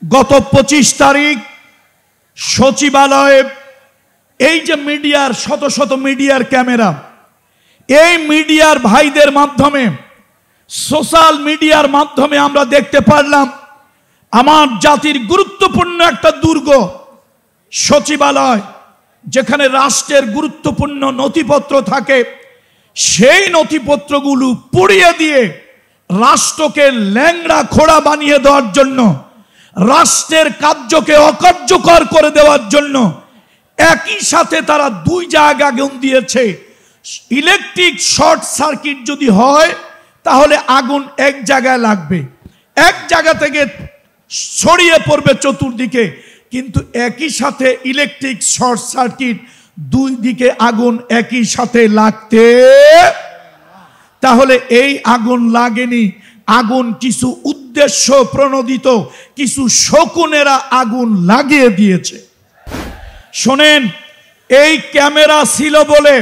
গত 25 তারিখ সচিবালয়ে এই যে মিডিয়ার শত শত মিডিয়ার ক্যামেরা, এই মিডিয়ার ভাইদের মাধ্যমে, সোশ্যাল মিডিয়ার মাধ্যমে আমরা দেখতে পারলাম আমার জাতির গুরুত্বপূর্ণ একটা দুর্গ সচিবালয়, যেখানে রাষ্ট্রের গুরুত্বপূর্ণ নথিপত্র থাকে, সেই নথিপত্রগুলো পুড়িয়ে দিয়ে রাষ্ট্রকে ল্যাংড়া খোড়া বানিয়ে দেওয়ার জন্য, রাষ্ট্রের কার্যকে অকার্যকর করে দেওয়ার জন্য একই সাথে তারা দুই জায়গা আগুন দিয়েছে। ইলেকট্রিক শর্ট সার্কিট যদি হয় তাহলে আগুন এক জায়গায় লাগবে, এক জায়গা থেকে ছড়িয়ে পড়বে চতুর্দিকে, কিন্তু একই সাথে ইলেকট্রিক শর্ট সার্কিট দুই দিকে আগুন একই সাথে লাগতে, তাহলে এই আগুন লাগেনি, আগুন কিছু উদ্দেশ্য প্রণোদিত কিছু শকুনেরা আগুন লাগিয়ে দিয়েছে। শোনেন, এই ক্যামেরা ছিল বলে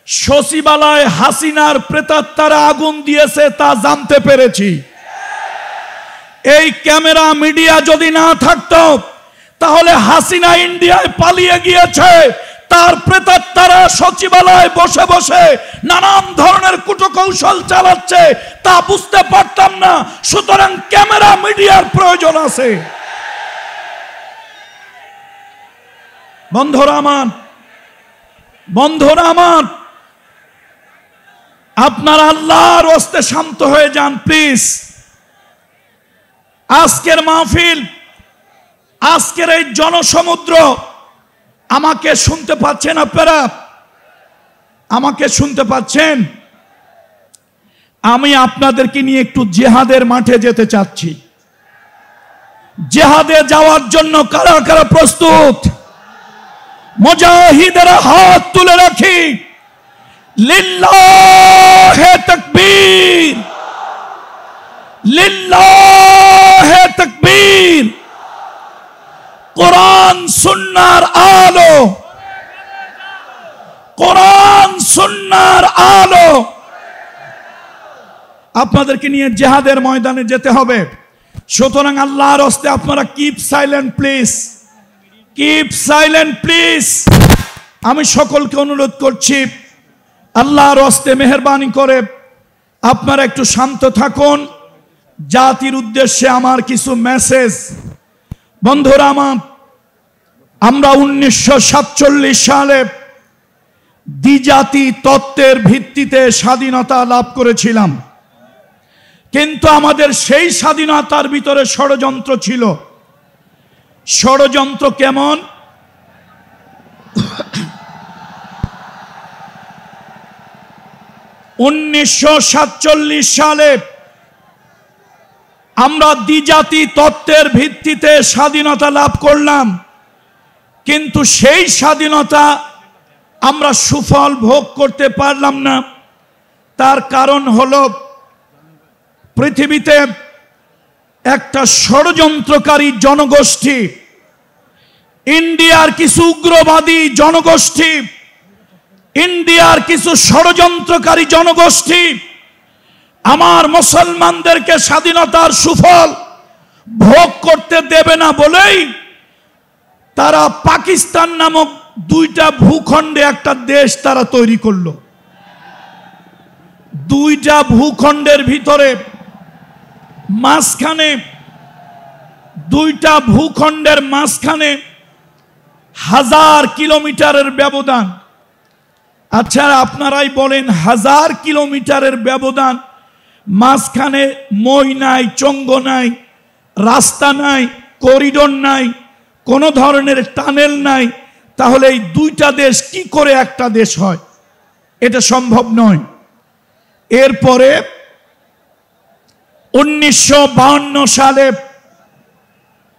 সচিবালয় হাসিনার প্রেতাত্মারা আগুন দিয়েছে তা জানতে পেরেছি। এই ক্যামেরা মিডিয়া যদি না থাকতো তাহলে হাসিনা ইন্ডিয়ায় পালিয়ে গিয়েছে, তার প্রেতাত্মারা সচিবালয়ে বসে বসে নানান ধরনের কুটকৌশল চালাচ্ছে, তা বুঝতে পারতাম না। সুতরাং ক্যামেরা মিডিয়ার প্রয়োজন আছে। বন্ধুরা আমার, আপনারা আল্লাহর ওয়াস্তে শান্ত হয়ে যান প্লিজ। আজকের মাহফিল, আজকের এই জনসমুদ্র, আমাকে শুনতে পাচ্ছেন আপনারা? আমাকে শুনতে পাচ্ছেন? আমি আপনাদেরকে নিয়ে একটু জিহাদের মাঠে যেতে চাচ্ছি। জিহাদে যাওয়ার জন্য কারা কারা প্রস্তুত? মুজাহিদেরা হাত তুলে রাখি। লিল্লাহে তাকবীর, লিল্লাহে তাকবীর। কোরআন সুন্নাহর আলো, কোরআন সুন্নাহর আলো। আপনাদেরকে নিয়ে জিহাদের ময়দানে যেতে হবে। সুতরাং আল্লাহর হস্তে আপনারা keep silent please, keep silent please. আমি সকলকে অনুরোধ করছি, আল্লাহর হস্তে মেহেরবানি করে আপনারা একটু শান্ত থাকুন। জাতির উদ্দেশ্যে আমার কিছু মেসেজ। বন্ধুরা আমার, আমরা 1947 সালে দ্বিজাতি তত্ত্বের ভিত্তিতে স্বাধীনতা লাভ করেছিলাম, কিন্তু আমাদের সেই স্বাধীনতার ভিতরে ষড়যন্ত্র ছিল। ষড়যন্ত্র কেমন? (1947 সালে আমরা দ্বিজাতি তত্ত্বের ভিত্তিতে স্বাধীনতা লাভ করলাম, কিন্তু সেই স্বাধীনতা আমরা সুফল ভোগ করতে পারলাম না। তার কারণ হলো পৃথিবীতে একটা ষড়যন্ত্রকারী জনগোষ্ঠী, ইন্ডিয়ার কিছু উগ্রবাদী জনগোষ্ঠী, ইন্ডিয়ার কিছু ষড়যন্ত্রকারী জনগোষ্ঠী আমার মুসলমানদেরকে স্বাধীনতার সুফল ভোগ করতে দেবে না বলেই তারা পাকিস্তান নামক দুইটা ভূখণ্ডে একটা দেশ তারা তৈরি করলো। দুইটা ভূখণ্ডের ভিতরে মাঝখানে, দুইটা ভূখণ্ডের মাঝখানে 1000 কিলোমিটারের ব্যবধান। আচ্ছা, আপনারাই বলেন, 1000 কিলোমিটারের ব্যবধান, মাঝখানে মই নাই, চঙ্গ নাই, রাস্তা নাই, করিডোর নাই, কোনো ধরনের টানেল নাই, তাহলে এই দুইটা দেশ কি করে একটা দেশ হয়? এটা সম্ভব নয়। এরপরে 1952 সালে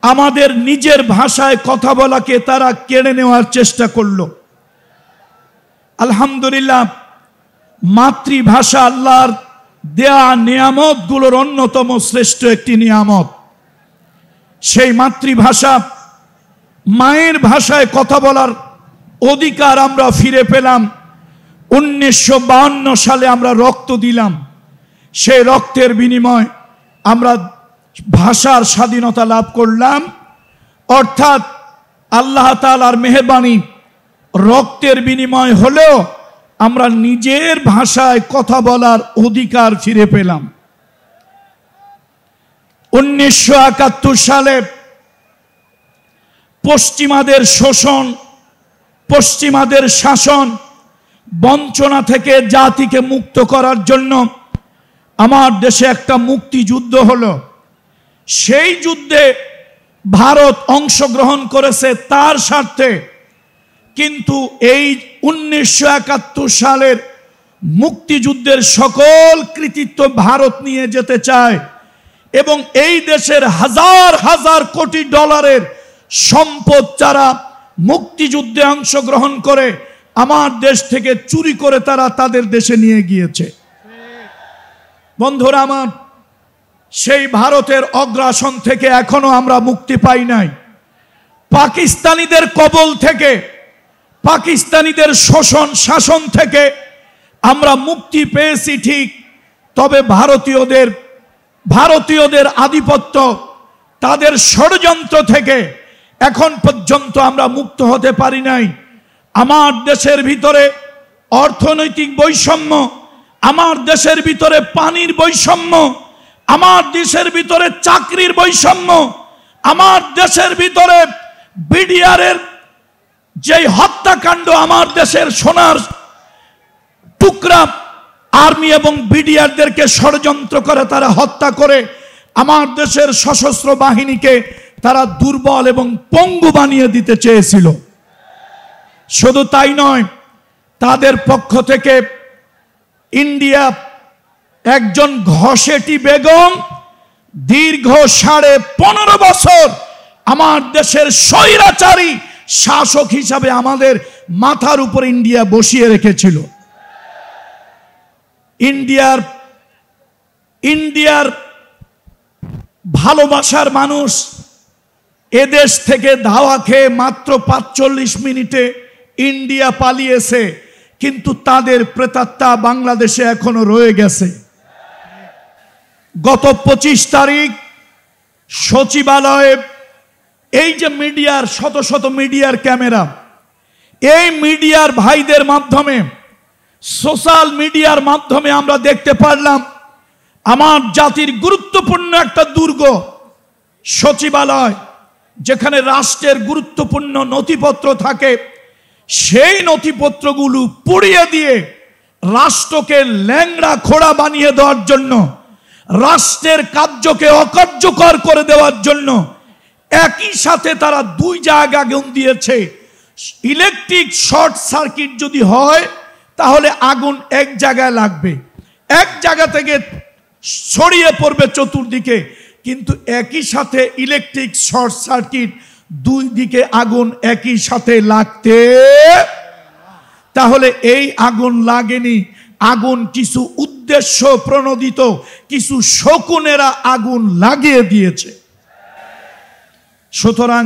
আমাদের নিজের ভাষায় কথা বলাকে তারা কেড়ে নেওয়ার চেষ্টা করলো। আলহামদুলিল্লাহ, মাতৃভাষা আল্লাহর দেয়া নিয়ামত গুলোর অন্যতম শ্রেষ্ঠ একটি নিয়ামত। সেই মাতৃভাষা, মায়ের ভাষায় কথা বলার অধিকার আমরা ফিরে পেলাম। 1952 সালে আমরা রক্ত দিলাম। সেই রক্তের বিনিময় আমরা ভাষার স্বাধীনতা লাভ করলাম, অর্থাৎ আল্লাহ তাআলার মেহেরবানি রক্তের বিনিময় হলেও আমরা নিজের ভাষায় কথা বলার অধিকার ফিরে পেলাম। 1971 সালে পশ্চিমাদের শোষণ, পশ্চিমাদের শাসন, বঞ্চনা থেকে জাতিকে মুক্ত করার জন্য আমার দেশে একটা মুক্তিযুদ্ধ হলো। সেই যুদ্ধে ভারত অংশগ্রহণ করেছে তার স্বার্থে, কিন্তু এই 1971 সালের মুক্তিযুদ্ধের সকল কৃতিত্ব ভারত নিয়ে যেতে চায় এবং এই দেশের হাজার হাজার কোটি ডলারের সম্পদ যারা মুক্তিযুদ্ধে অংশগ্রহণ করে আমার দেশ থেকে চুরি করে তারা তাদের দেশে নিয়ে গিয়েছে। বন্ধুরা আমার, সেই ভারতের অগ্রাসন থেকে এখনো আমরা মুক্তি পাই নাই। পাকিস্তানিদের কবল থেকে, পাকিস্তানিদের শোষণ শাসন থেকে আমরা মুক্তি পেয়েছি ঠিক, তবে ভারতীয়দের আধিপত্য, তাদের ষড়যন্ত্র থেকে এখন পর্যন্ত আমরা মুক্ত হতে পারি নাই। আমার দেশের ভিতরে অর্থনৈতিক বৈষম্য, আমার দেশের ভিতরে পানির বৈষম্য, আমার দেশের ভিতরে চাকরির বৈষম্য, আমার দেশের ভিতরে বিডিআরের যে হত্যাকাণ্ড, আমার দেশের সোনার টুকরা আর্মি এবং বিডিআরদেরকে ষড়যন্ত্র করে তারা হত্যা করে আমার দেশের সশস্ত্র বাহিনীকে তারা দুর্বল এবং পঙ্গু বানিয়ে দিতে চেয়েছিল। শুধু তাই নয়, তাদের পক্ষ থেকে ইন্ডিয়া একজন ঘসেটি বেগম দীর্ঘ 15.5 বছর আমার দেশের স্বৈরাচারী শাসক হিসাবে আমাদের মাথার উপর ইন্ডিয়া বসিয়ে রেখেছিল। ইন্ডিয়ার ভালোবাসার মানুষ এদেশ থেকে ধাওয়া খেয়ে মাত্র 45 মিনিটে ইন্ডিয়া পালিয়েছে, কিন্তু তাদের প্রেতাত্মা বাংলাদেশে এখনো রয়ে গেছে। গত 25 তারিখ সচিবালয়ে এই যে মিডিয়ার শত শত মিডিয়ার ক্যামেরা, এই মিডিয়ার ভাইদের মাধ্যমে, সোশ্যাল মিডিয়ার মাধ্যমে আমরা দেখতে পারলাম আমার জাতির গুরুত্বপূর্ণ একটা দুর্গ সচিবালয়, যেখানে রাষ্ট্রের গুরুত্বপূর্ণ নথিপত্র থাকে, সেই নথিপত্রগুলো পুড়িয়ে দিয়ে রাষ্ট্রকে ল্যাংড়া খোড়া বানিয়ে দেওয়ার জন্য, রাষ্ট্রের কার্যকে অকার্যকর করে দেওয়ার জন্য একই সাথে তারা 2 জায়গা আগুন দিয়েছে। ইলেকট্রিক শর্ট সার্কিট যদি হয় তাহলে আগুন এক জায়গায় লাগবে, এক জায়গা থেকে ছড়িয়ে পড়বে চতুর্দিকে, কিন্তু একই সাথে ইলেকট্রিক শর্ট সার্কিট 2 দিকে আগুন একই সাথে লাগতে, তাহলে এই আগুন লাগেনি, আগুন কিছু উদ্দেশ্য প্রণোদিত কিছু শকুনেরা আগুন লাগিয়ে দিয়েছে। সুতরাং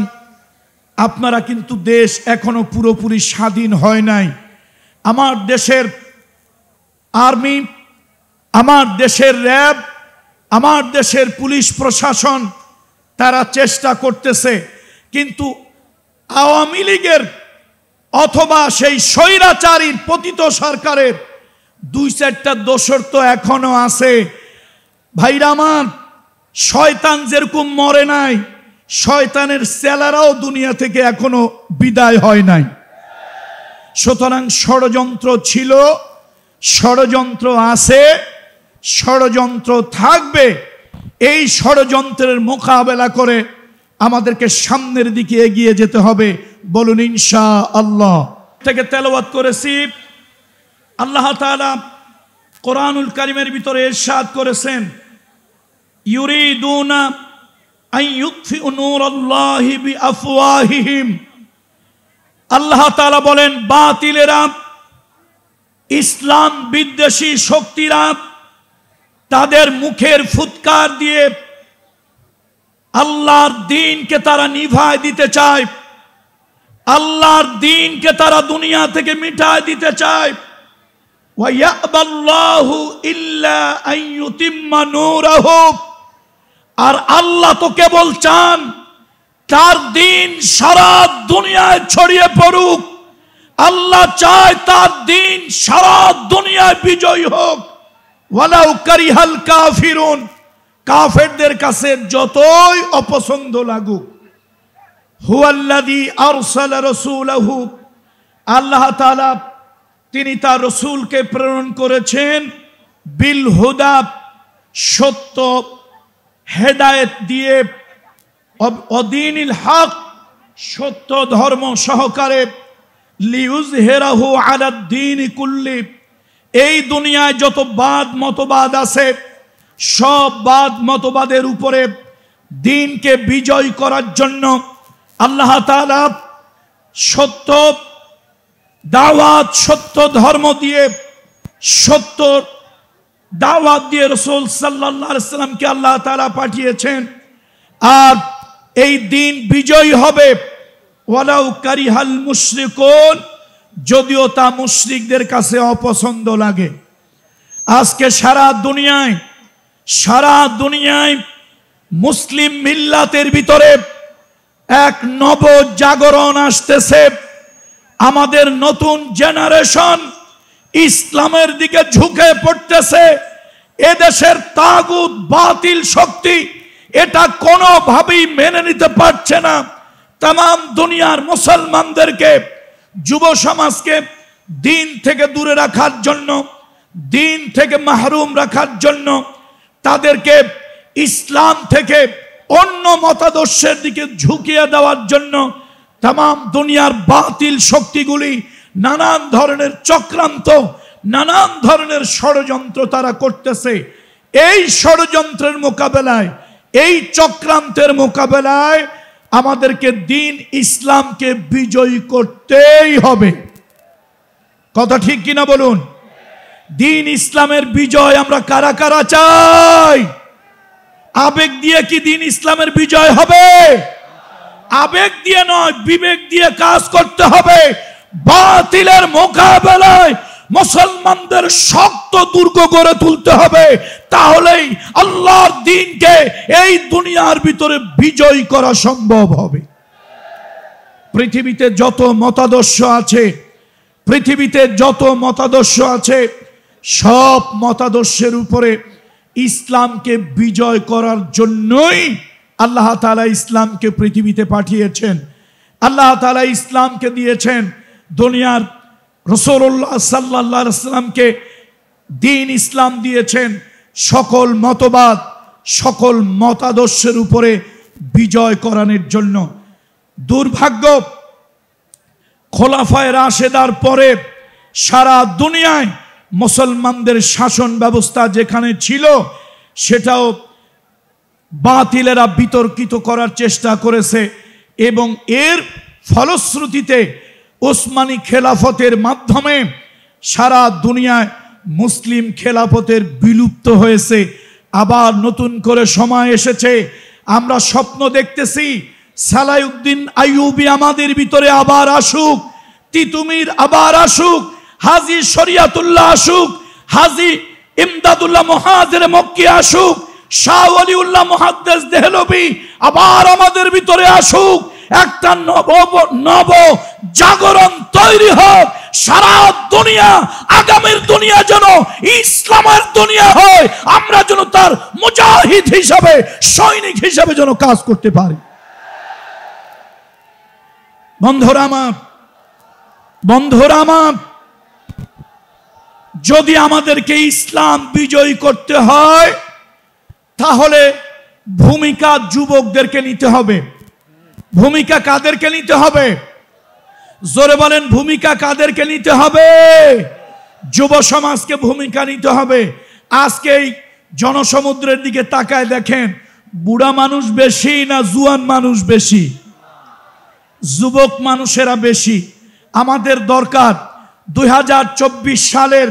আপনারা কিন্তু, দেশ এখনো পুরোপুরি স্বাধীন হয় নাই। আমার দেশের আর্মি, আমার দেশের র্যাব, আমার দেশের পুলিশ প্রশাসন তারা চেষ্টা করতেছে, কিন্তু আওয়ামী লীগের অথবা সেই স্বৈরাচারীর পতিত সরকারের 2-4টা দোসর তো এখনো আছে। ভাইরা আমার, শয়তান যেরকম মরে নাই, শয়তানের চেলারাও দুনিয়া থেকে এখনো বিদায় হয় নাই। সুতরাং ষড়যন্ত্র ছিল, ষড়যন্ত্র আছে, ষড়যন্ত্র থাকবে। এই ষড়যন্ত্রের মোকাবেলা করে আমাদেরকে সামনের দিকে এগিয়ে যেতে হবে। বলুন ইনশাআল্লাহ। থেকে তেলাওয়াত করেছি, আল্লাহ তাআলা কোরআনুল কারীমের ভিতরে ইরশাদ করেছেন, ইউরিদুনা আন ইউতফিউ নূরাল্লাহি বিআফওয়াহিহিম। আল্লাহ তাআলা বলেন, বাতিলেরা, ইসলাম বিদ্বেষী শক্তিরা তাদের মুখের ফুৎকার দিয়ে আল্লাহর দ্বীনকে তারা নিভায় দিতে চায়, আল্লাহর দ্বীনকে তারা দুনিয়া থেকে মিটায় দিতে চায়। ওয়া ইয়াবাল্লাহু ইল্লা আন ইউতিম্মা নূরাহু। আর আল্লাহ তো কেবল চান তার দিন সারা দুনিয়ায় ছড়িয়ে পড়ুক। আল্লাহ চায় তার দিন সারা দুনিয়ায় বিজয়ী হোক। ওয়ালাউ কারিহাল কাফিরুন, কাফেরদের কাছে যতই অপছন্দ লাগুক। হুয়াল্লাযী আরসালা রাসূলাহু, আল্লাহ তাআলা তিনি তার রাসূলকে প্রেরণ করেছেন বিল হুদা, সত্য হেদায়েত দিয়ে, অদীনিল হক, সত্য ধর্ম সহকারে, লিইউযহিরাহু আলাদ দীন কুল্লি, এই দুনিয়ায় যত বাদ মতবাদ আছে সব বাদ মতবাদের উপরে দ্বীনকে বিজয় করার জন্য আল্লাহ তাআলা সত্য দাওয়াত, সত্য ধর্ম দিয়ে, সত্য দাওয়াত দিয়ে রাসূল সাল্লাল্লাহু আলাইহি ওয়াসাল্লামকে আল্লাহ তাআলা পাঠিয়েছেন। আর এই দিন বিজয়ী হবে ওয়ালাউ কারিহাল মুশরিকুন, যদিও তা মুশরিকদের কাছে অপছন্দ লাগে। আজকে সারা দুনিয়ায় মুসলিম মিল্লাতের ভিতরে এক নব জাগরণ আসতেছে। আমাদের নতুন জেনারেশন ইসলামের দিকে ঝুঁকে পড়তেছে। এদেশের তাগুত বাতিল শক্তি এটা কোনোভাবেই মেনে নিতে পারছে না। তাম দুনিয়ার মুসলমানদেরকে, যুব সমাজকে দিন থেকে দূরে রাখার জন্য, দিন থেকে মাহরুম রাখার জন্য, তাদেরকে ইসলাম থেকে অন্য মতাদর্শের দিকে ঝুঁকিয়ে দেওয়ার জন্য তাম দুনিয়ার বাতিল শক্তিগুলি নানান ধরনের চক্রান্ত, নানান ধরনের ষড়যন্ত্র তারা করতেছে। এই ষড়যন্ত্রের মোকাবেলায়, এই চক্রান্তের মোকাবেলায় আমাদেরকে দিন ইসলামকে বিজয়ী করতেই হবে। কথা ঠিক কিনা বলুন? দিন ইসলামের বিজয় আমরা কারা কারা চাই? আবেগ দিয়ে কি দিন ইসলামের বিজয় হবে? আবেগ দিয়ে নয়, বিবেক দিয়ে কাজ করতে হবে। বাতিলের মোকাবেলায় মুসলমানদের শক্ত দুর্গ গড়ে তুলতে হবে, তাহলেই আল্লাহর দ্বীনকে এই দুনিয়ার ভিতরে বিজয় করা সম্ভব হবে। পৃথিবীতে যত মতাদর্শ আছে, সব মতাদর্শের উপরে ইসলামকে বিজয় করার জন্যই আল্লাহ তাআলা ইসলামকে পৃথিবীতে পাঠিয়েছেন। আল্লাহ তাআলা ইসলামকে দিয়েছেন। দুনিয়ার রাসূলুল্লাহ সাল্লাল্লাহু আলাইহি ওয়াসাল্লামকে দ্বীন ইসলাম দিয়েছেন সকল মতবাদ, সকল মতাদর্শের উপরে বিজয় করানোর জন্য। দুর্ভাগ্য, খোলাফায়ে রাশেদার পরে সারা দুনিয়ায় মুসলমানদের শাসন ব্যবস্থা যেখানে ছিল সেটাও বাতিলেরা বিতর্কিত করার চেষ্টা করেছে, এবং এর ফলশ্রুতিতে ওসমানী খেলাফতের মাধ্যমে সারা দুনিয়ায় মুসলিম খেলাফতের বিলুপ্ত হয়েছে। আবার নতুন করে সময় এসেছে, আমরা স্বপ্ন দেখতেছি সালাউদ্দিন আইয়ুবী আমাদের ভিতরে আবার আসুক, তিতুমির আবার আসুক, হাজী শরিয়াতুল্লাহ আসুক, হাজী ইমদাদুল্লাহ মুহাজির মক্কি আসুক, শাহ ওয়ালিউল্লাহ মুহাদ্দিস দেহলভী আবার আমাদের ভিতরে আসুক। একটা নব জাগরণ তৈরি হোক। সারা দুনিয়া, আগামীর দুনিয়া যেন ইসলামের দুনিয়া হয়। আমরা যেন তার মুজাহিদ হিসাবে, সৈনিক হিসাবে যেন কাজ করতে পারি। বন্ধুরা আমার, যদি আমাদেরকে ইসলাম বিজয়ী করতে হয় তাহলে ভূমিকা যুবকদেরকে নিতে হবে। ভূমিকা কাদেরকে নিতে হবে? জোরে বলেন, ভূমিকা কাদেরকে নিতে হবে? যুব সমাজকে ভূমিকা নিতে হবে। আজকে এই জনসমুদ্রের দিকে তাকায় দেখেন, বুড়া মানুষ বেশি না জুয়ান মানুষ বেশি? যুবক মানুষেরা বেশি। আমাদের দরকার 2024 সালের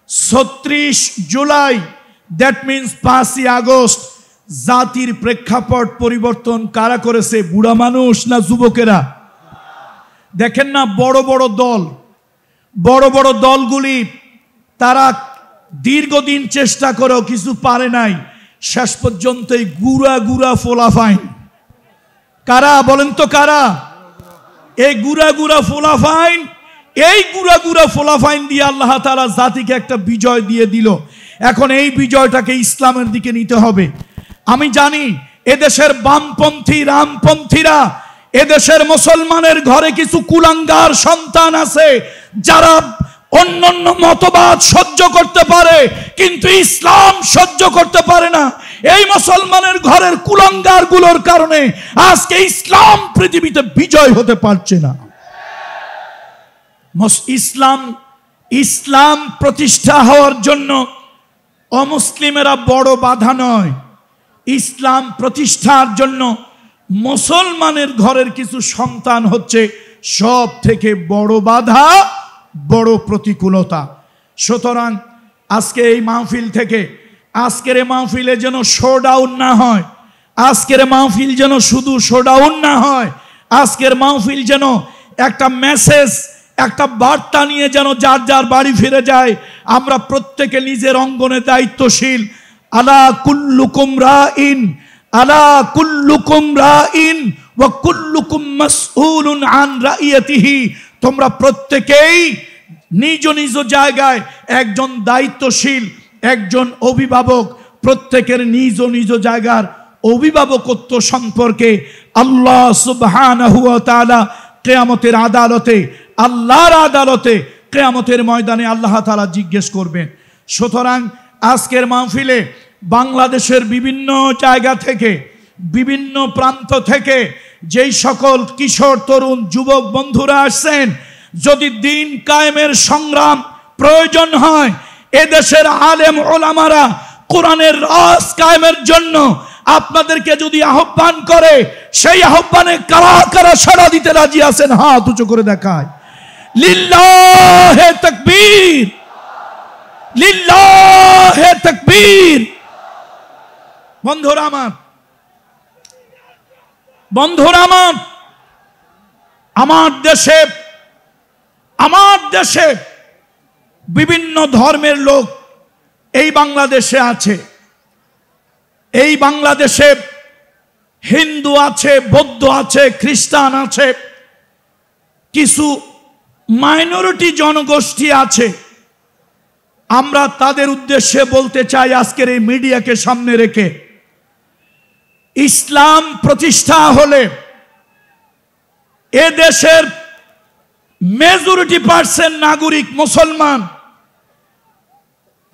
36 জুলাই, দ্যাট মিনস 5ই আগস্ট, জাতির প্রেক্ষাপট পরিবর্তন কারা করেছে? বুড়া মানুষ না যুবকেরা? দেখেন না, বড় বড় দলগুলি তারা দীর্ঘদিন চেষ্টা করেও কিছু পারে নাই। শেষ পর্যন্ত এই গুড়া গুড়া ফোলাফাইন কারা বলেন তো কারা? এই গুড়া গুড়া ফোলাফাইন, এই গুড়া গুড়া ফোলাফাইন দিয়ে আল্লাহ তাআলা জাতিকে একটা বিজয় দিয়ে দিল। এখন এই বিজয়টাকে ইসলামের দিকে নিতে হবে। আমি জানি এদেশের বামপন্থী রামপন্থীরা, এদেশের মুসলমানের ঘরে কিছু কুলাঙ্গার সন্তান আছে যারা অন্যান্য মতবাদ সহ্য করতে পারে কিন্তু ইসলাম সহ্য করতে পারে না। এই মুসলমানের ঘরের কুলাঙ্গার গুলোর কারণে আজকে ইসলাম পৃথিবীতে বিজয় হতে পারছে না। ইসলাম প্রতিষ্ঠা হওয়ার জন্য অমুসলিমেরা বড় বাধা নয়। ইসলাম প্রতিষ্ঠার জন্য মুসলমানের ঘরের কিছু সন্তান হচ্ছে সব থেকে বড় বাধা, বড় প্রতিকূলতা। সুতরাং আজকে এই মাহফিল থেকে, আজকের এই মাহফিলে যেন শোডাউন না হয়, আজকের মাহফিল যেন শুধু শোডাউন না হয়, আজকের মাহফিল যেন একটা মেসেজ, একটা বার্তা নিয়ে যেন যার যার বাড়ি ফিরে যায়। আমরা প্রত্যেকে নিজের অঙ্গনে দায়িত্বশীল। আলা কুল্লুকুম রাইন, আলা কুল্লুকুম রাইন ওয়া কুল্লুকুম মাসউলুন আন রাইয়াতিহি। তোমরা প্রত্যেকেই নিজ নিজ জায়গায় একজন দায়িত্বশীল, একজন অভিভাবক। প্রত্যেকের নিজ নিজ জায়গার অভিভাবকত্ব সম্পর্কে আল্লাহ সুবহানাহু ওয়া তাআলা কিয়ামতের আদালতে, আল্লাহর আদালতে, কিয়ামতের ময়দানে আল্লাহ তাআলা জিজ্ঞেস করবেন। সুতরাং আজকের মাহফিলে বাংলাদেশের বিভিন্ন জায়গা থেকে, বিভিন্ন প্রান্ত থেকে যেই সকল কিশোর তরুণ যুবক বন্ধুরা আসছেন, যদি দিন কায়েমের সংগ্রাম প্রয়োজন হয়, এদেশের আলেম ওলামারা কোরআনের রাজ কায়েমের জন্য আপনাদেরকে যদি আহ্বান করে, সেই আহ্বানে কারা কারা সাড়া দিতে রাজি আছেন? হাত উঁচু করে দেখায়। লিল্লাহে তাকবীর, লিল্লাহে তাকবীর। বন্ধুরা আমার, বন্ধুরা আমার, আমার দেশে বিভিন্ন ধর্মের লোক এই বাংলাদেশে আছে। এই বাংলাদেশে হিন্দু আছে, বৌদ্ধ আছে, খ্রিস্টান আছে, কিছু মাইনরিটি জনগোষ্ঠী আছে। আমরা তাদের উদ্দেশ্যে বলতে চাই, আজকের এই মিডিয়াকে সামনে রেখে, ইসলাম প্রতিষ্ঠা হলে এ দেশের মেজরিটি পার্সেন্ট নাগরিক মুসলমান,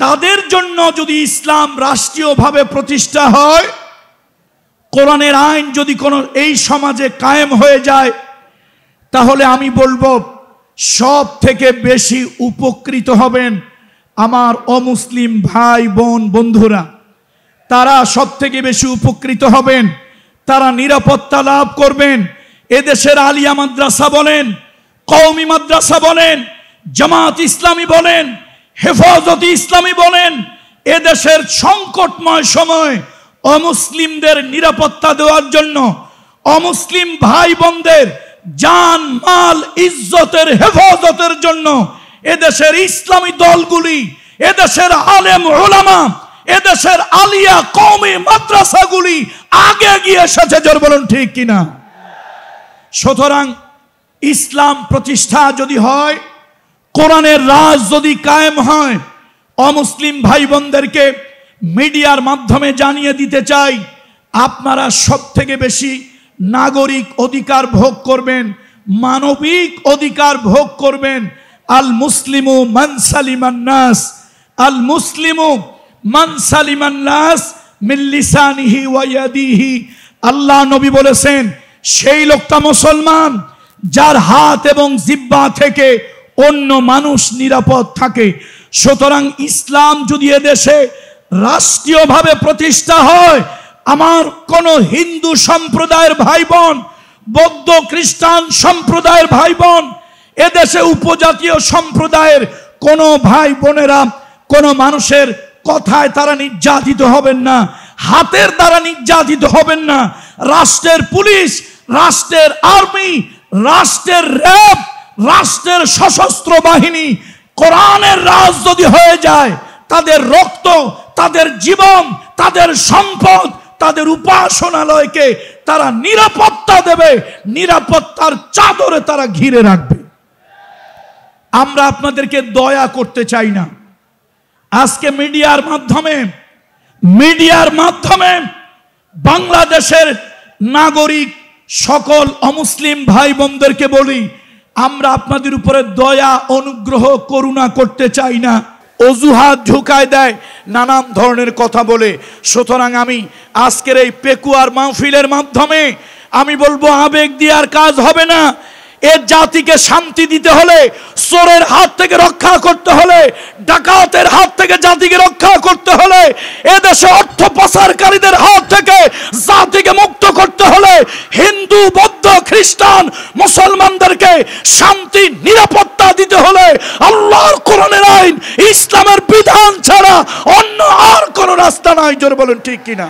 তাদের জন্য যদি ইসলাম রাষ্ট্রীয়ভাবে প্রতিষ্ঠা হয়, কোরআনের আইন যদি কোনো এই সমাজে কায়েম হয়ে যায়, তাহলে আমি বলবো সব থেকে বেশি উপকৃত হবেন আমার অমুসলিম ভাই বোন বন্ধুরা। তারা সব থেকে বেশি উপকৃত হবেন, তারা নিরাপত্তা লাভ করবেন। এদেশের আলিয়া মাদ্রাসা বলেন, কওমি মাদ্রাসা বলেন, জামাত ইসলামী বলেন, হেফাজতে ইসলামী বলেন, এদেশের সংকটময় সময় অমুসলিমদের নিরাপত্তা দেওয়ার জন্য, অমুসলিম ভাই বোনদের জান মাল ইজ্জতের হেফাজতের জন্য এদেশের ইসলামী দলগুলি, এদেশের আলেম ওলামা, এদেশের আলিয়া কওমি মাদ্রাসাগুলি আগে গিয়ে এসেছে। জোর বলুন ঠিক কিনা? সুতরাং ইসলাম প্রতিষ্ঠা যদি হয়, কোরআনের রাজ যদি কায়েম হয়, অমুসলিম ভাই বোনদেরকে মিডিয়ার মাধ্যমে জানিয়ে দিতে চাই, আপনারা সব থেকে বেশি নাগরিক অধিকার ভোগ করবেন, মানবিক অধিকার ভোগ করবেন। আল মুসলিমু মান সালিমান নাস, আল মুসলিমু মান সালিমান নাস মিন লিসানিহি ওয়া ইয়াদিহি। আল্লাহ নবী বলেছেন, সেই লোকটা মুসলমান যার হাত এবং জিহ্বা থেকে অন্য মানুষ নিরাপদ থাকে। সুতরাং ইসলাম যদি এদেশে রাষ্ট্রীয়ভাবে প্রতিষ্ঠা হয়, আমার কোন হিন্দু সম্প্রদায়ের ভাই বোন, বৌদ্ধ খ্রিস্টান সম্প্রদায়ের ভাই বোন, এদেশে উপজাতীয় সম্প্রদায়ের কোন ভাই বোনেরা কোন মানুষের কথায় তারা নির্যাতিত হবেন না, হাতের দ্বারা নির্যাতিত হবেন না। রাষ্ট্রের পুলিশ, রাষ্ট্রের আর্মি, রাষ্ট্রের র্যাব, রাষ্ট্রের সশস্ত্র বাহিনী কোরআনের রাজ যদি হয়ে যায়, তাদের রক্ত, তাদের জীবন, তাদের সম্পদ, তাদের উপাসনালয়কে তারা নিরাপত্তা দেবে, নিরাপত্তার চাদরে তারা ঘিরে রাখবে। আমরা আপনাদেরকে দয়া করতে চাই না। আজকে মিডিয়ার মাধ্যমে বাংলাদেশের নাগরিক সকল অমুসলিম ভাই বোনদেরকে বলি, আমরা আপনাদের উপরে দয়া, অনুগ্রহ, করুণা করতে চাই না। অজুহাত ঝুঁকায় দেয় নানান ধরনের কথা বলে। সুতরাং আমি আজকের এই পেকুয়ার মাহফিলের মাধ্যমে আমি বলবো, আবেগ দিয়ে আর কাজ হবে না। এ জাতিকে শান্তি দিতে হলে, চোরের হাত থেকে রক্ষা করতে হলে, ডাকাতের হাত থেকে জাতিকে রক্ষা করতে হলে, এদেশে অর্থ পাচারকারীদের হাত থেকে জাতিকে মুক্ত করতে হলে, হিন্দু, বৌদ্ধ, খ্রিস্টান, মুসলমানদেরকে শান্তি, নিরাপত্তা দিতে হলে আল্লাহর কোরআনের আইন, ইসলামের বিধান ছাড়া অন্য আর কোনো রাস্তা নাই। জোরে বলেন ঠিক কিনা?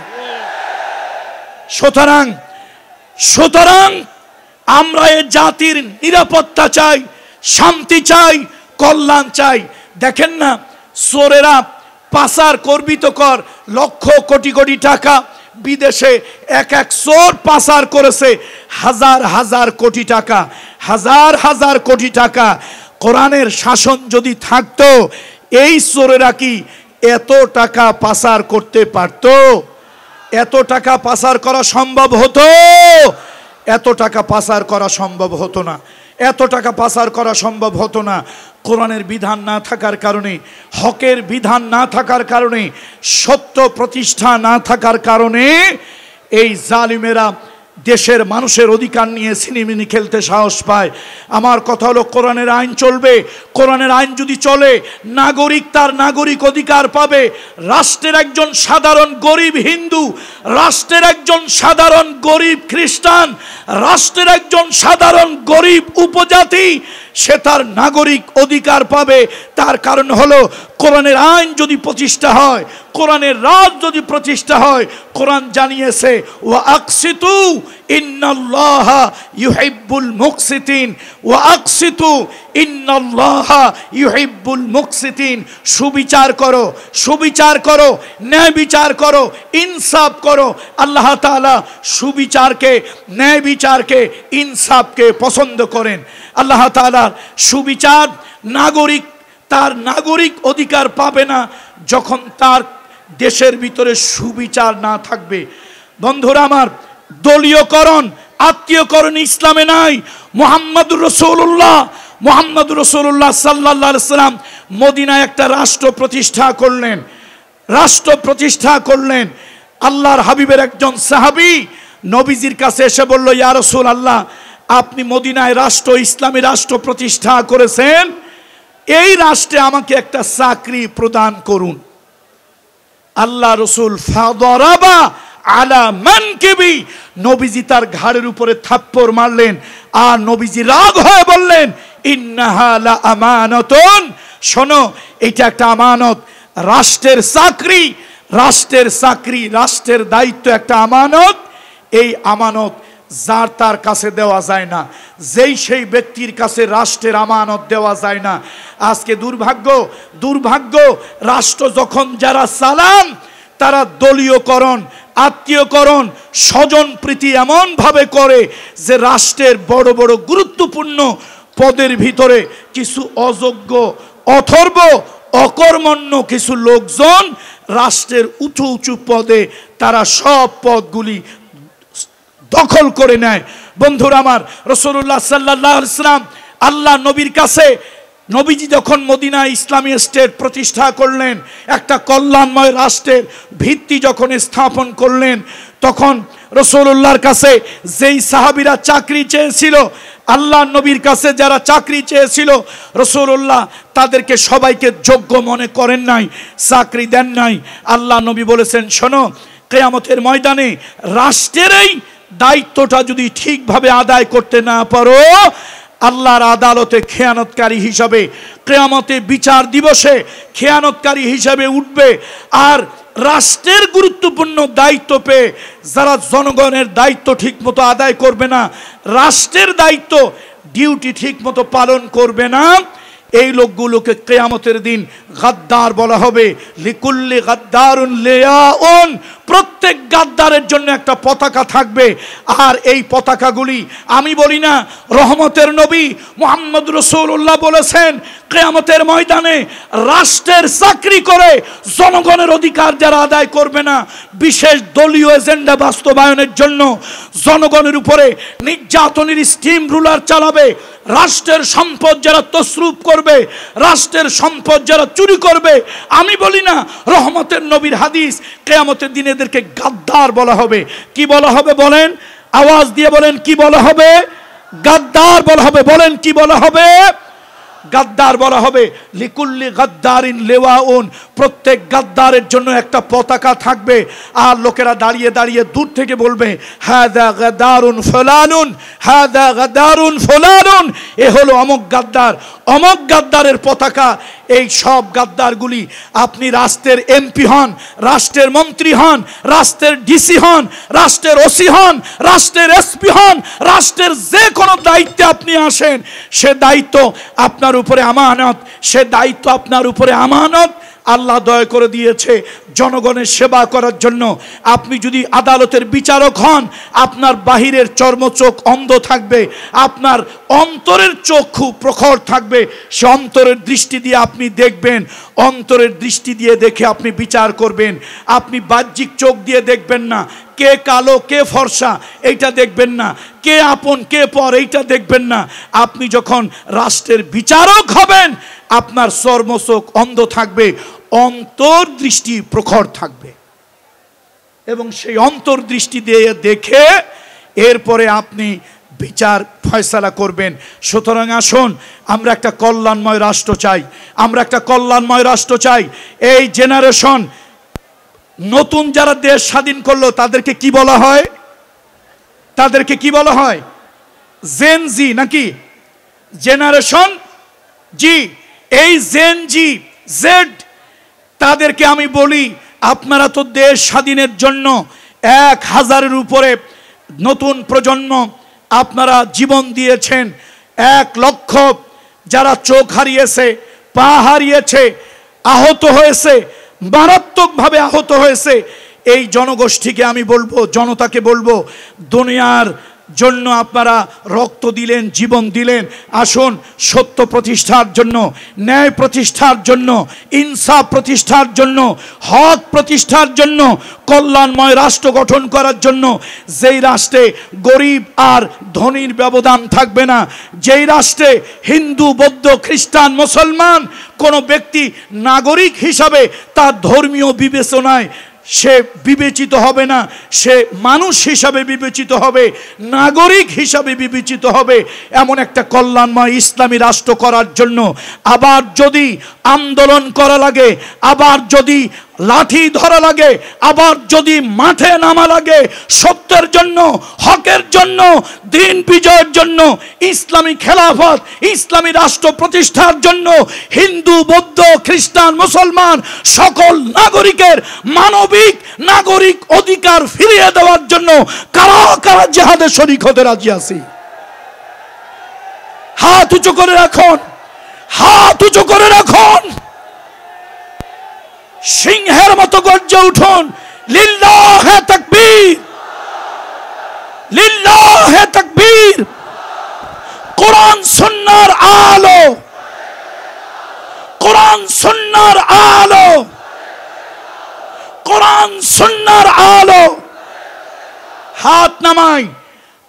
সুতরাং আমরা এই জাতির নিরাপত্তা চাই, শান্তি চাই, কল্যাণ চাই। দেখেন না, চোরেরা পাচার করবিত কর লক্ষ কোটি কোটি টাকা বিদেশে এক চোর পাচার করেছে হাজার হাজার কোটি টাকা, হাজার হাজার কোটি টাকা। কোরআনের শাসন যদি থাকতো, এই চোরেরা কি এত টাকা পাচার করতে পারত? এত টাকা পাচার করা সম্ভব হতো? এত টাকা পাচার করা সম্ভব হতো না। এত টাকা পাচার করা সম্ভব হতো না। কোরআনের বিধান না থাকার কারণে, হকের বিধান না থাকার কারণে, সত্য প্রতিষ্ঠা না থাকার কারণে এই জালিমেরা দেশের মানুষের অধিকার নিয়ে সিনেমিনি খেলতে সাহস পায়। আমার কথা হলো, কোরআনের আইন চলবে। কোরআনের আইন যদি চলে, নাগরিক তার নাগরিক অধিকার পাবে। রাষ্ট্রের একজন সাধারণ গরিব হিন্দু, রাষ্ট্রের একজন সাধারণ গরিব খ্রিস্টান, রাষ্ট্রের একজন সাধারণ গরিব উপজাতি, সে তার নাগরিক অধিকার পাবে। তার কারণ হলো, কোরআনের আইন যদি প্রতিষ্ঠা হয়, কোরআনের রাজ যদি প্রতিষ্ঠা হয়, কোরআন জানিয়েছে ওয়া আকসিতু ইন্নাল্লাহা ইউহিব্বুল মুকসিতিন, ওয়া আকসিতু ইন্নাল্লাহা ইউহিব্বুল মুকসিতিন। সুবিচার করো, সুবিচার করো, ন্যায় বিচার করো, ইনসাফ করো। আল্লাহ তাআলা সুবিচারকে, ন্যায় বিচারকে, ইনসাফকে পছন্দ করেন। আল্লাহ তাআলা সুবিচার, নাগরিক তার নাগরিক অধিকার পাবে না যখন তার দেশের ভিতরে সুবিচার না থাকবে। বন্ধুরা আমার, দলীয়করণ, আত্মীয়করণ ইসলামে নাই। মুহাম্মদুর রাসূলুল্লাহ সাল্লাল্লাহু আলাইহি সাল্লাম মদিনায় একটা রাষ্ট্র প্রতিষ্ঠা করলেন। আল্লাহর হাবিবের একজন সাহাবী নবীজির কাছে এসে বলল, ইয়া রাসূলুল্লাহ, আপনি মদিনায় রাষ্ট্র, ইসলামী রাষ্ট্র প্রতিষ্ঠা করেছেন, এই রাষ্ট্রে আমাকে একটা চাকরি প্রদান করুন। আল্লাহ রাসূল ফাদরাবা আলা মানকিবি, নবীজি তার ঘাড়ের উপরে থাপ্পড় মারলেন। আর নবীজি রাগ হয়ে বললেন, ইন্নাহা লা আমানাতুন, শোনো, এটা একটা আমানত। রাষ্ট্রের চাকরি, রাষ্ট্রের দায়িত্ব একটা আমানত। এই আমানত যার তার কাছে দেওয়া যায় না, সেই ব্যক্তির কাছে রাষ্ট্রের আমানত দেওয়া যায় না। আজকে দুর্ভাগ্য, রাষ্ট্র যখন যারা চালান, তারা দলীয়করণ, আত্মীয়করণ, স্বজন প্রীতি এমন ভাবে করে যে রাষ্ট্রের বড় বড় গুরুত্বপূর্ণ পদের ভিতরে কিছু অযোগ্য, অথর্ব, অকর্মণ্য কিছু লোকজন রাষ্ট্রের উঁচু উঁচু পদে, তারা সব পদগুলি দখল করে নেয়। বন্ধুরা আমার, রাসূলুল্লাহ সাল্লাল্লাহু আলাইহি ওয়াসাল্লাম আল্লাহ নবীর কাছে, নবীজি যখন মদিনা ইসলামী স্টেট প্রতিষ্ঠা করলেন, একটা কল্যাণময় রাষ্ট্রের ভিত্তি যখন স্থাপন করলেন, তখন রাসূলুল্লাহর কাছে যেই সাহাবীরা চাকরি চেয়েছিল, আল্লাহ নবীর কাছে যারা চাকরি চেয়েছিল, রাসূলুল্লাহ তাদেরকে সবাইকে যোগ্য মনে করেন নাই, চাকরি দেন নাই। আল্লাহ নবী বলেছেন, শোনো, কিয়ামতের ময়দানে রাষ্ট্রের এই দায়িত্বটা যদি ঠিকভাবে আদায় করতে না পারো, আল্লাহর আদালতে খেয়ানতকারী হিসাবে, কিয়ামতে বিচার দিবসে খেয়ানতকারী হিসাবে উঠবে। আর রাষ্ট্রের গুরুত্বপূর্ণ দায়িত্ব পেয়ে যারা জনগণের দায়িত্ব ঠিকমতো আদায় করবে না, রাষ্ট্রের দায়িত্ব, ডিউটি ঠিকমতো পালন করবে না, এই লোকগুলোকে কিয়ামতের দিন গাদ্দার বলা হবে। লিকুল্লি গাদ্দারুন লিয়াউন, প্রত্যেক গাদ্দারের জন্য একটা পতাকা থাকবে। আর এই পতাকাগুলি আমি বলি না, রহমতের নবী মুহাম্মদ রাসূলুল্লাহ বলেছেন, কিয়ামতের ময়দানে রাষ্ট্রের চাকরি করে জনগণের অধিকার যারা আদায় করবে না, বিশেষ দলীয় এজেন্ডা বাস্তবায়নের জন্য জনগণের উপরে নির্যাতনের স্টিম রুলার চালাবে, রাষ্ট্রের সম্পদ যারা তসরুপ করবে, রাষ্ট্রের সম্পদ যারা চুরি করবে, আমি বলি না, রহমতের নবীর হাদিস, কিয়ামতের দিনে এদেরকে গাদ্দার বলা হবে। কি বলা হবে বলেন? আওয়াজ দিয়ে বলেন, কি বলা হবে? গাদ্দার বলা হবে। বলেন, কি বলা হবে? গাদ্দার বলা হবে। লিকুল্লি গাদ্দারিন লিওয়াউন, প্রত্যেক গাদ্দারের জন্য একটা পতাকা থাকবে। আর লোকেরা দাঁড়িয়ে দাঁড়িয়ে দূর থেকে বলবে, হাদা গাদ্দারুন ফুলানুন, হাদা গাদ্দারুন ফুলানুন, এ হলো অমুক গাদ্দার, অমুক গাদ্দারের পতাকা। এই সব গাদ্দারগুলি, আপনি রাষ্ট্রের এমপি হন, রাষ্ট্রের মন্ত্রী হন, রাষ্ট্রের ডিসি হন, রাষ্ট্রের ওসি হন, রাষ্ট্রের এসপি হন, রাষ্ট্রের যে কোনো দায়িত্বে আপনি আসেন, সে দায়িত্ব আপনার উপরে আমানত, সে দায়িত্ব আপনার উপরে আমানত। আল্লাহ দয়া করে দিয়েছে জনগণের সেবা করার জন্য। আপনি যদি আদালতের বিচারক হন, আপনার বাহিরের চর্মচোখ অন্ধ থাকবে, আপনার অন্তরের চক্ষু প্রখর থাকবে। সে অন্তরের দৃষ্টি দিয়ে আপনি দেখবেন, অন্তরের দৃষ্টি দিয়ে দেখে আপনি বিচার করবেন। আপনি বাহ্যিক চোখ দিয়ে দেখবেন না, কে কালো কে ফর্সা এইটা দেখবেন না, কে আপন কে পর এইটা দেখবেন না। আপনি যখন রাষ্ট্রের বিচারক হবেন, আপনার চর্মচোখ অন্ধ থাকবে, অন্তর্দৃষ্টি প্রখর থাকবে, এবং সেই অন্তর্দৃষ্টি দিয়ে দেখে এরপরে আপনি বিচার ফয়সালা করবেন। সুতরাং আসুন, আমরা একটা কল্যাণময় রাষ্ট্র চাই, আমরা একটা কল্যাণময় রাষ্ট্র চাই। এই জেনারেশন, নতুন যারা দেশ স্বাধীন করলো, তাদেরকে কি বলা হয়? তাদেরকে কি বলা হয়? জেন জি নাকি জেনারেশন জি? এই জেন জি জেড, তাদেরকে আমি বলি, আপনারা তো দেশ স্বাধীনের জন্য 1000-এর উপরে নতুন প্রজন্ম আপনারা জীবন দিয়েছেন। 1 লক্ষ যারা চোখ হারিয়েছে, পা হারিয়েছে, আহত হয়েছে, মারাত্মকভাবে আহত হয়েছে, এই জনগোষ্ঠীকে আমি বলবো, জনতাকে বলবো, দুনিয়ার জন্য আপনারা রক্ত দিলেন, জীবন দিলেন। আসুন, সত্য প্রতিষ্ঠার জন্য, ন্যায় প্রতিষ্ঠার জন্য, ইনসাফ প্রতিষ্ঠার জন্য, হক প্রতিষ্ঠার জন্য, কল্যাণময় রাষ্ট্র গঠন করার জন্য, যেই রাষ্ট্রে গরিব আর ধনীর ব্যবধান থাকবে না, যেই রাষ্ট্রে হিন্দু বৌদ্ধ খ্রিস্টান মুসলমান কোনো ব্যক্তি নাগরিক হিসাবে তার ধর্মীয় বিবেচনায় সে বিবেচিত হবে না, সে মানুষ হিসাবে বিবেচিত হবে, নাগরিক হিসাবে বিবেচিত হবে, এমন একটা কল্যাণময় ইসলামী রাষ্ট্র করার জন্য আবার যদি আন্দোলন করা লাগে, আবার যদি লাঠি ধরা লাগে, আবার যদি মাঠে নামা লাগে, সত্যের জন্য, হকের জন্য, দিন বিজয়ের জন্য, ইসলামী খেলাফত, ইসলামী রাষ্ট্র প্রতিষ্ঠার জন্য, হিন্দু বৌদ্ধ খ্রিস্টান মুসলমান সকল নাগরিকের মানবিক নাগরিক অধিকার ফিরিয়ে দেওয়ার জন্য কারা কারা জিহাদে শরীক হতে রাজি আছি? হাত উঁচু করে রাখুন, হাত উঁচু করে রাখুন, সিংহের মতো গর্জে উঠুন, লিল্লাহে তাকবীর, লিল্লাহে তাকবীর। কোরআন সুন্নাহর আলো, কোরআন সুন্নাহর আলো, কোরআন সুন্নাহর আলো। হাত নামাই।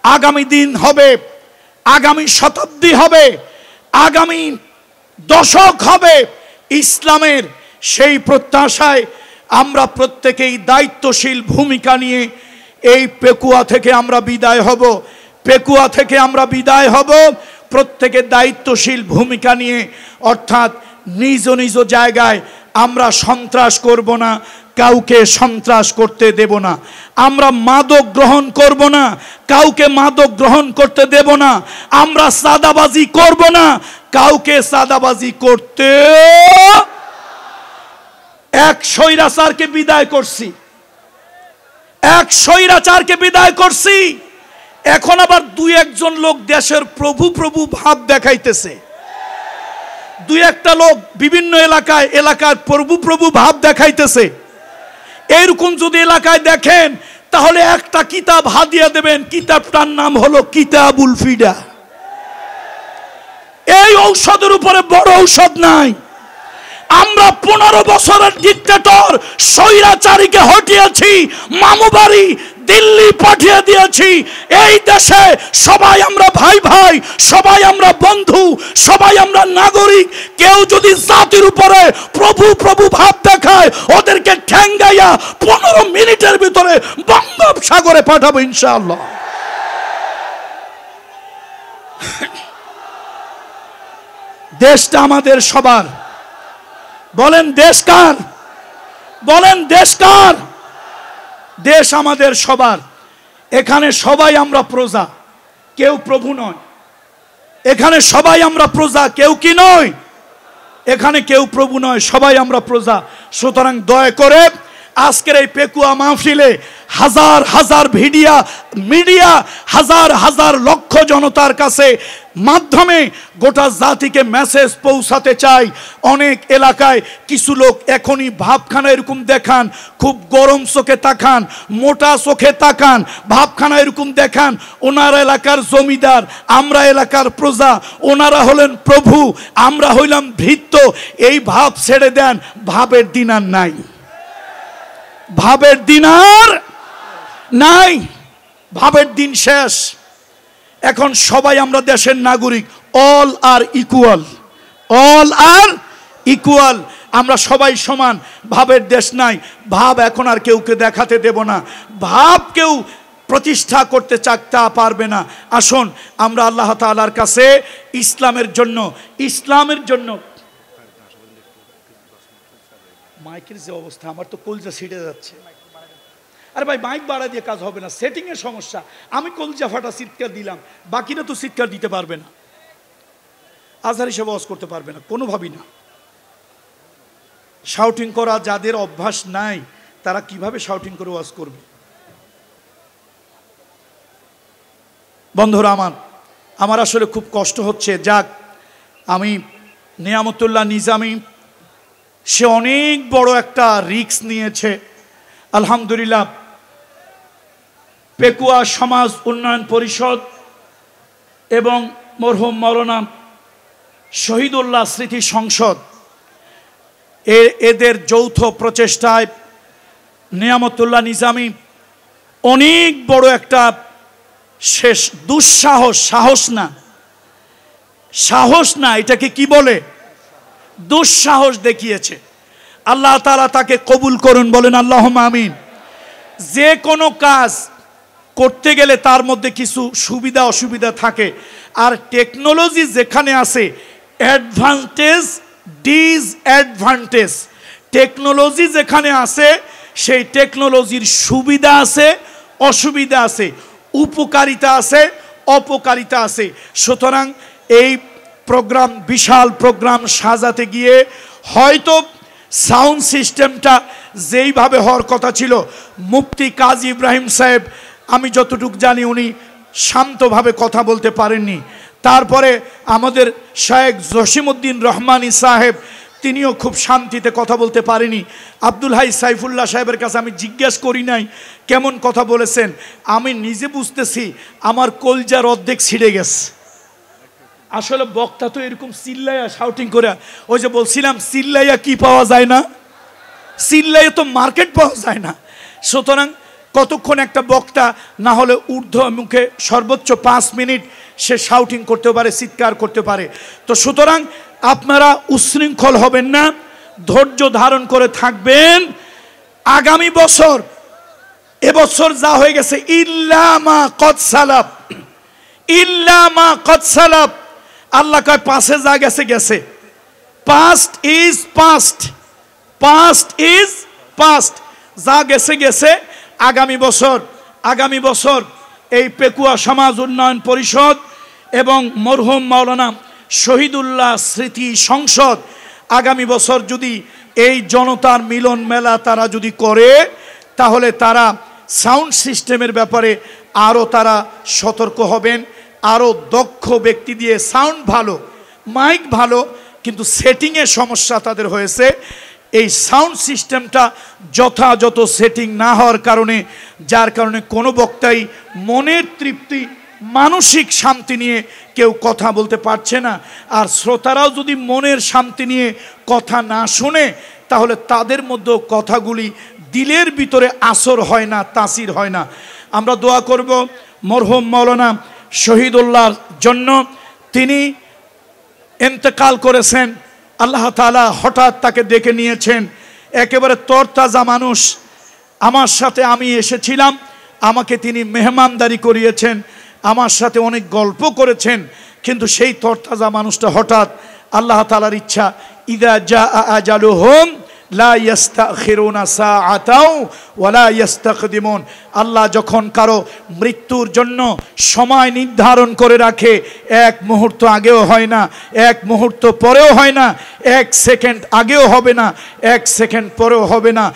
আগামী দিন হবে, আগামী শতাব্দী হবে, আগামী দশক হবে ইসলামের, সেই প্রত্যাশায় আমরা প্রত্যেকেই দায়িত্বশীল ভূমিকা নিয়ে এই পেকুয়া থেকে আমরা বিদায় হব, পেকুয়া থেকে আমরা বিদায় হব প্রত্যেকে দায়িত্বশীল ভূমিকা নিয়ে, অর্থাৎ নিজ নিজ জায়গায় আমরা সন্ত্রাস করব না, কাউকে সন্ত্রাস করতে দেব না। আমরা মাদক গ্রহণ করব না, কাউকে মাদক গ্রহণ করতে দেব না। আমরা সাদাবাজি করব না, কাউকে সাদাবাজি করতে। এক স্বৈরাচারকে বিদায় করছি, এক স্বৈরাচারকে বিদায় করছি। এখন আবার 2-1 জন লোক দেশের প্রভু প্রভু ভাব দেখাইতেছে, দুই একটা লোক বিভিন্ন এলাকায় প্রভু প্রভু ভাব দেখাইতেছে। এরকম যদি এলাকায় দেখেন তাহলে একটা কিতাব হাদিয়া দেবেন, কিতাবটার নাম হলো কিতাবুল ফিদা। এই ঔষধের উপরে বড় ঔষধ নাই। আমরা 15 বছরের ডিক্টেটর স্বৈরাচারীকে হটিয়েছি, মামু বাড়ি দিল্লি পাঠিয়ে দিয়েছি। এই দেশে সবাই আমরা ভাই ভাই, সবাই আমরা বন্ধু, সবাই আমরা নাগরিক। কেউ যদি জাতির উপরে প্রভু প্রভু ভাব দেখায় ওদেরকে ঠ্যাঙ্গাইয়া 15 মিনিটের ভিতরে বঙ্গোপসাগরে পাঠাবো ইনশাআল্লাহ। দেশটা আমাদের সবার। বলেন দেশ কার? বলেন দেশ কার? দেশ আমাদের সবার। এখানে সবাই আমরা প্রজা, কেউ প্রভু নয়। এখানে সবাই আমরা প্রজা, কেউ কি নয়। এখানে কেউ প্রভু নয়, সবাই আমরা প্রজা। সুতরাং দয়া করে আজকের এই পেকুয়া মাহফিলে হাজার হাজার মিডিয়া হাজার হাজার লক্ষ জনতার কাছে মাধ্যমে গোটা জাতিকে মেসেজ পৌঁছাতে চাই। অনেক এলাকায় কিছু লোক এখনই ভাবখানা এরকম দেখান, খুব গরম চোখে তাকান, মোটা চোখে তাকান, ভাবখানা এরকম দেখান ওনার এলাকার জমিদার, আমরা এলাকার প্রজা, ওনারা হলেন প্রভু, আমরা হইলাম ভৃত্য। এই ভাব ছেড়ে দেন, ভাবের দিন আর নাই, ভাবের দিন আর নাই, ভাবের দিন শেষ। এখন সবাই আমরা দেশের নাগরিক, অল আর ইকুয়াল, অল আর ইকুয়াল, আমরা সবাই সমান। ভাবের দেশ নাই, ভাব এখন আর কেউকে দেখাতে দেব না, ভাব কেউ প্রতিষ্ঠা করতে চাকতে পারবে না। আসুন আমরা আল্লাহ তাআলার কাছে ইসলামের জন্য মাইকের যে অবস্থা, আমার তো কলজা ছিঁড়ে যাচ্ছে। আরে ভাই মাইক বাড়া দিয়ে কাজ হবে না, সেটিং এর সমস্যা। আমি কলজা ফাটা চিৎকার দিলাম, বাকিরা তো চিৎকার দিতে পারবে না, আজহার হিসেবে ওয়াজ করতে পারবে না, কোনোভাবেই না। শাউটিং করা যাদের অভ্যাস নাই তারা কিভাবে শাউটিং করে ওয়াজ করবে? বন্ধুরা আমার আসলে খুব কষ্ট হচ্ছে। যাক, আমি নিয়ামতুল্লাহ নিজামী, সে অনেক বড় একটা রিস্ক নিয়েছে। আলহামদুলিল্লাহ, পেকুয়া সমাজ উন্নয়ন পরিষদ এবং মরহুম মাওলানা শহীদুল্লাহ স্মৃতি সংসদ এদের যৌথ প্রচেষ্টায় নিয়ামতুল্লাহ নিজামী অনেক বড় একটা শেষ সাহস না, এটাকে কি বলে, দুঃসাহস দেখিয়েছে। আল্লাহ তাআলা তাকে কবুল করুন, বলেন আল্লাহুম্মা আমিন। যে কোনো কাজ করতে গেলে তার মধ্যে কিছু সুবিধা অসুবিধা থাকে, আর টেকনোলজি যেখানে আছে অ্যাডভান্টেজ ডিসঅ্যাডভান্টেজ, টেকনোলজি যেখানে আছে সেই টেকনোলজির সুবিধা আছে অসুবিধা আছে, উপকারিতা আছে অপকারিতা আছে। সুতরাং এই প্রোগ্রাম, বিশাল প্রোগ্রাম সাজাতে গিয়ে হয়তো সাউন্ড সিস্টেমটা যেইভাবে হওয়ার কথা ছিল, মুফতি কাজী ইব্রাহিম সাহেব আমি যতটুকু জানি উনি শান্তভাবে কথা বলতে পারেননি। তারপরে আমাদের শায়েখ জসিমউদ্দিন রহমানী সাহেব, তিনিও খুব শান্তিতে কথা বলতে পারেনি। আব্দুল হাই সাইফুল্লাহ সাহেবের কাছে আমি জিজ্ঞেস করি নাই কেমন কথা বলেছেন, আমি নিজে বুঝতেছি আমার কলজার অর্ধেক ছিঁড়ে গেছে। আসলে বক্তা তো এরকম চিল্লাইয়া শাউটিং করে, ওই যে বলছিলাম চিল্লাইয়া কি পাওয়া যায় না, চিল্লাইয়া তো মার্কেট পাওয়া যায় না। সুতরাং কতক্ষণ একটা বক্তা না হলে ঊর্ধ্ব মুখে সর্বোচ্চ 5 মিনিট সে শাউটিং করতে পারে, চিৎকার করতে পারে। তো সুতরাং আপনারা উচ্ছৃঙ্খল হবেন না, ধৈর্য ধারণ করে থাকবেন। আগামী বছর, এবছর যা হয়ে গেছে, ইল্লা মা কদ সালাফ, ইল্লা মা কদ সালাফ, আল্লাহ কয় পাশে যা গেছে গেছে, past is past, past is past, যা গেছে গেছে। আগামী বছর এই পেকুয়া সমাজ উন্নয়ন পরিষদ এবং মরহুম মাওলানা শহীদুল্লাহ স্মৃতি সংসদ আগামী বছর যদি এই জনতার মিলন মেলা তারা যদি করে, তাহলে তারা সাউন্ড সিস্টেমের ব্যাপারে আরও তারা সতর্ক হবেন, আরও দক্ষ ব্যক্তি দিয়ে, সাউন্ড ভালো, মাইক ভালো, কিন্তু সেটিংয়ে সমস্যা তাদের হয়েছে। এই সাউন্ড সিস্টেমটা যথাযথ সেটিং না হওয়ার কারণে, যার কারণে কোনো বক্তাই মনের তৃপ্তি মানসিক শান্তি নিয়ে কেউ কথা বলতে পারছে না। আর শ্রোতারাও যদি মনের শান্তি নিয়ে কথা না শুনে, তাহলে তাদের মধ্যে কথাগুলি দিলের ভিতরে আসর হয় না, তাসির হয় না। আমরা দোয়া করব মরহুম মাওলানা শহীদুল্লাহর জন্য। তিনি ইন্তেকাল করেছেন, আল্লাহ তাআলা হঠাৎ তাকে ডেকে নিয়েছেন। একেবারে তরতাজা মানুষ। আমার সাথে আমি এসেছিলাম, আমাকে তিনি মেহমানদারি করিয়েছেন, আমার সাথে অনেক গল্প করেছেন। কিন্তু সেই তরতাজা মানুষটা হঠাৎ আল্লাহ তাআলার ইচ্ছা, ইযা জাআ আজালুহুম লা ইস্তাখিরুনা সাআতাও ওয়ালা ইস্তাকদিমুন। আল্লাহ যখন কারো মৃত্যুর জন্য সময় নির্ধারণ করে রাখে, এক মুহূর্ত আগেও হয় না, এক মুহূর্ত পরেও হয় না, এক সেকেন্ড আগেও হবে না, এক সেকেন্ড পরেও হবে না।